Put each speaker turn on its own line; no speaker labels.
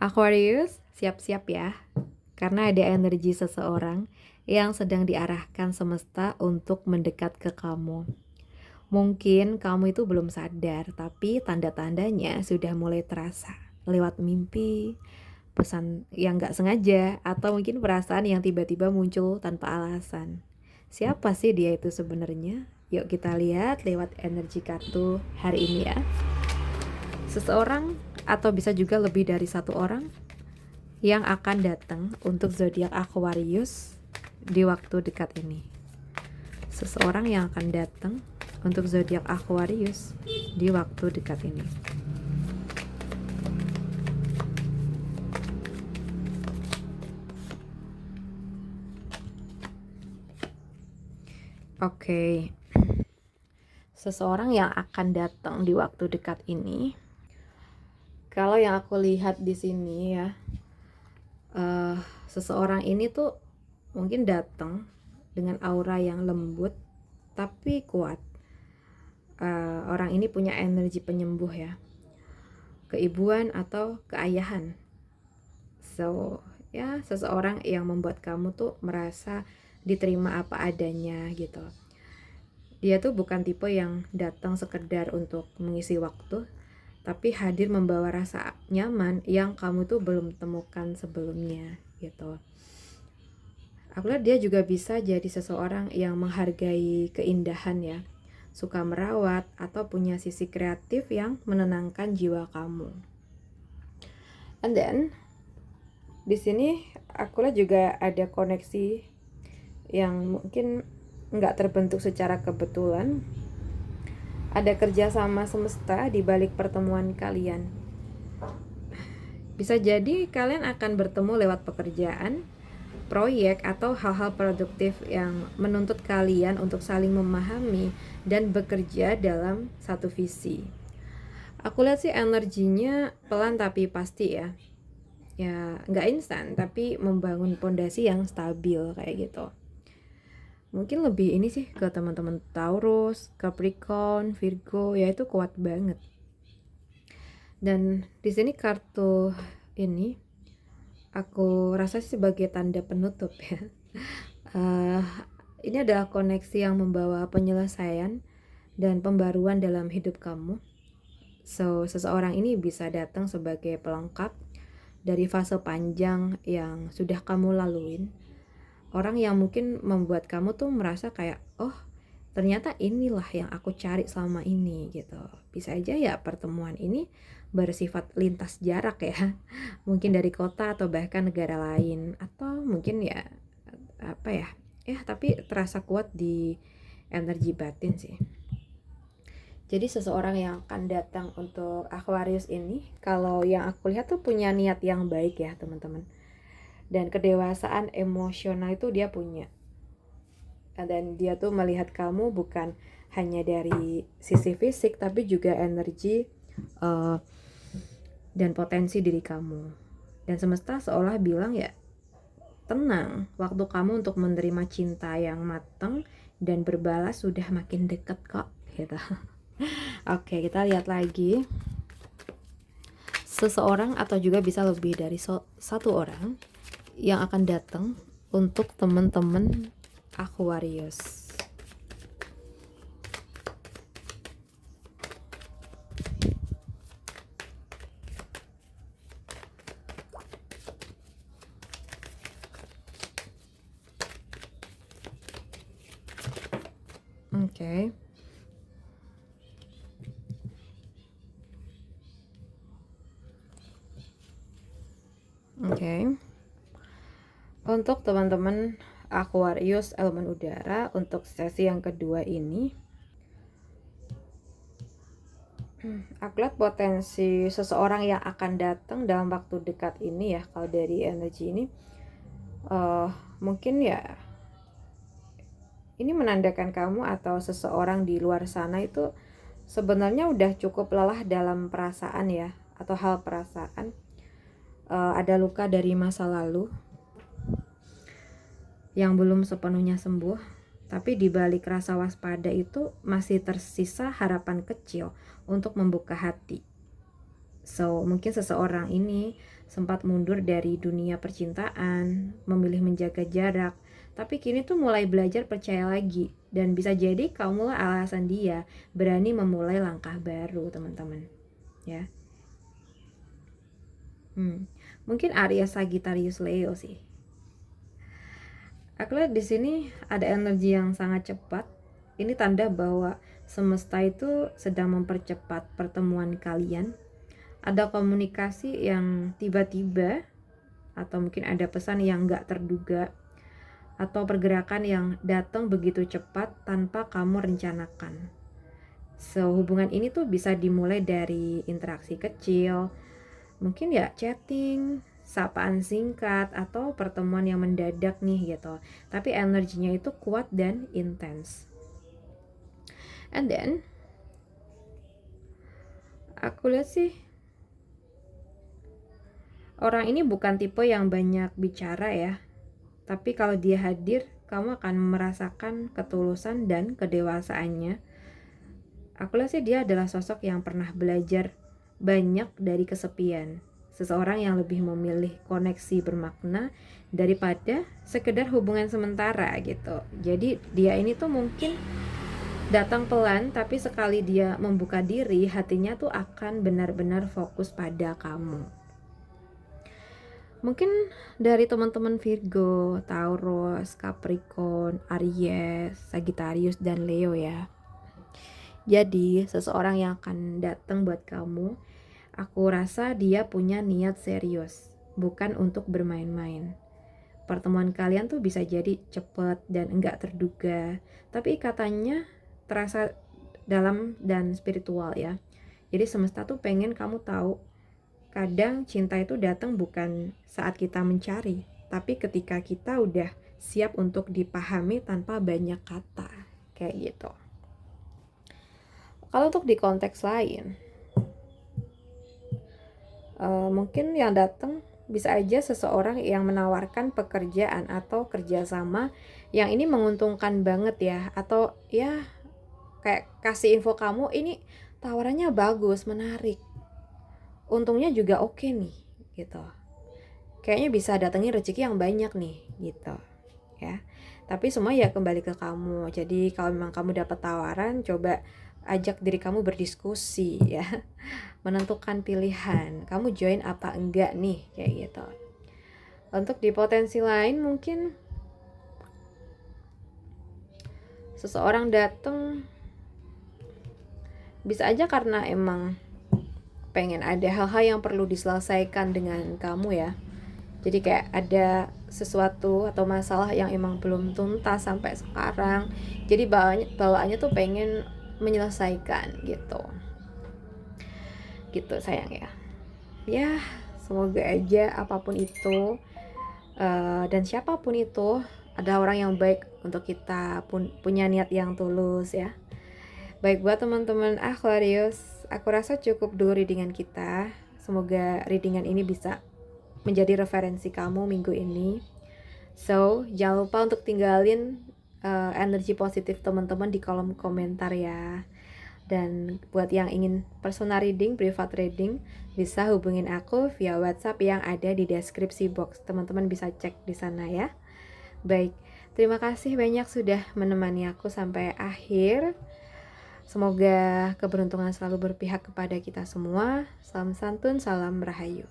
Aquarius, siap-siap ya, karena ada energi seseorang yang sedang diarahkan semesta untuk mendekat ke kamu. Mungkin kamu itu belum sadar, tapi tanda-tandanya sudah mulai terasa lewat mimpi, pesan yang gak sengaja, atau mungkin perasaan yang tiba-tiba muncul tanpa alasan. Siapa sih dia itu sebenarnya? Yuk kita lihat lewat energi kartu hari ini ya. Seseorang atau bisa juga lebih dari satu orang yang akan datang untuk zodiak Aquarius di waktu dekat ini. Seseorang yang akan datang untuk zodiak Aquarius di waktu dekat ini. Oke. Seseorang yang akan datang di waktu dekat ini. Kalau yang aku lihat di sini ya, seseorang ini tuh mungkin datang dengan aura yang lembut tapi kuat. Orang ini punya energi penyembuh ya, keibuan atau keayahan. So ya, seseorang yang membuat kamu tuh merasa diterima apa adanya gitu. Dia tuh bukan tipe yang datang sekedar untuk mengisi waktu, tapi hadir membawa rasa nyaman yang kamu tuh belum temukan sebelumnya gitu. Aku lihat dia juga bisa jadi seseorang yang menghargai keindahan ya, suka merawat atau punya sisi kreatif yang menenangkan jiwa kamu. And then di sini aku lihat juga ada koneksi yang mungkin nggak terbentuk secara kebetulan. Ada kerjasama semesta di balik pertemuan kalian. Bisa jadi kalian akan bertemu lewat pekerjaan, proyek, atau hal-hal produktif yang menuntut kalian untuk saling memahami dan bekerja dalam satu visi. Aku lihat sih energinya pelan tapi pasti ya. Ya nggak instan tapi membangun pondasi yang stabil kayak gitu. Mungkin lebih ini sih ke teman-teman Taurus, Capricorn, Virgo, ya itu kuat banget. Dan di sini kartu ini aku rasa sih sebagai tanda penutup ya. Ini adalah koneksi yang membawa penyelesaian dan pembaruan dalam hidup kamu. So, seseorang ini bisa datang sebagai pelengkap dari fase panjang yang sudah kamu laluin. Orang yang mungkin membuat kamu tuh merasa kayak, oh ternyata inilah yang aku cari selama ini gitu. Bisa aja ya pertemuan ini bersifat lintas jarak ya, mungkin dari kota atau bahkan negara lain, atau mungkin ya apa ya, tapi terasa kuat di energi batin sih. Jadi seseorang yang akan datang untuk Aquarius ini, kalau yang aku lihat tuh punya niat yang baik ya teman-teman. Dan kedewasaan emosional itu dia punya. Dan dia tuh melihat kamu bukan hanya dari sisi fisik, tapi juga energi dan potensi diri kamu. Dan semesta seolah bilang ya, tenang, waktu kamu untuk menerima cinta yang matang dan berbalas sudah makin dekat kok gitu. Oke, kita lihat lagi. Seseorang atau juga bisa lebih dari satu orang yang akan datang untuk teman-teman Aquarius. Oke. Untuk teman-teman Aquarius elemen udara, untuk sesi yang kedua ini, aku lihat potensi seseorang yang akan datang dalam waktu dekat ini ya. Kalau dari energi ini, mungkin ya ini menandakan kamu atau seseorang di luar sana itu sebenarnya udah cukup lelah dalam perasaan ya, atau hal perasaan. Ada luka dari masa lalu yang belum sepenuhnya sembuh, tapi di balik rasa waspada itu masih tersisa harapan kecil untuk membuka hati. So, mungkin seseorang ini sempat mundur dari dunia percintaan, memilih menjaga jarak, tapi kini tuh mulai belajar percaya lagi. Dan bisa jadi kamulah alasan dia berani memulai langkah baru, teman-teman. Ya. Mungkin Aries, Sagittarius, Leo sih. Aku lihat di sini ada energi yang sangat cepat. Ini tanda bahwa semesta itu sedang mempercepat pertemuan kalian. Ada komunikasi yang tiba-tiba, atau mungkin ada pesan yang gak terduga, atau pergerakan yang datang begitu cepat tanpa kamu rencanakan. So, hubungan ini tuh bisa dimulai dari interaksi kecil, mungkin ya chatting, sapaan singkat, atau pertemuan yang mendadak nih gitu. Tapi energinya itu kuat dan intens. And then aku lihat sih orang ini bukan tipe yang banyak bicara ya. Tapi kalau dia hadir, kamu akan merasakan ketulusan dan kedewasaannya. Aku lihat sih dia adalah sosok yang pernah belajar banyak dari kesepian. Seseorang yang lebih memilih koneksi bermakna daripada sekedar hubungan sementara gitu. Jadi dia ini tuh mungkin datang pelan, tapi sekali dia membuka diri, hatinya tuh akan benar-benar fokus pada kamu. Mungkin dari teman-teman Virgo, Taurus, Capricorn, Aries, Sagittarius, dan Leo ya. Jadi seseorang yang akan datang buat kamu, aku rasa dia punya niat serius, bukan untuk bermain-main. Pertemuan kalian tuh bisa jadi cepet dan enggak terduga, tapi ikatannya terasa dalam dan spiritual ya. Jadi semesta tuh pengen kamu tahu, kadang cinta itu datang bukan saat kita mencari, tapi ketika kita udah siap untuk dipahami tanpa banyak kata, kayak gitu. Kalau untuk di konteks lain, mungkin yang datang bisa aja seseorang yang menawarkan pekerjaan atau kerjasama yang ini menguntungkan banget ya, atau ya kayak kasih info kamu ini tawarannya bagus, menarik, untungnya juga oke nih gitu. Kayaknya bisa datengin rezeki yang banyak nih gitu ya. Tapi semua ya kembali ke kamu. Jadi kalau memang kamu dapat tawaran, coba ajak diri kamu berdiskusi ya. Menentukan pilihan, kamu join apa enggak nih, kayak gitu. Untuk di potensi lain mungkin seseorang datang bisa aja karena emang pengen ada hal-hal yang perlu diselesaikan dengan kamu ya. Jadi kayak ada sesuatu atau masalah yang emang belum tuntas sampai sekarang. Jadi bawaannya tuh pengen menyelesaikan gitu. Gitu sayang ya. Ya, semoga aja apapun itu dan siapapun itu ada orang yang baik untuk kita, pun punya niat yang tulus ya. Baik, buat teman-teman Aquarius, aku rasa cukup dulu readingan kita. Semoga readingan ini bisa menjadi referensi kamu minggu ini. So, jangan lupa untuk tinggalin energi positif teman-teman di kolom komentar ya. Dan buat yang ingin personal reading, private reading, bisa hubungin aku via WhatsApp yang ada di deskripsi box. Teman-teman bisa cek di sana ya. Baik, terima kasih banyak sudah menemani aku sampai akhir. Semoga keberuntungan selalu berpihak kepada kita semua. Salam santun, salam rahayu.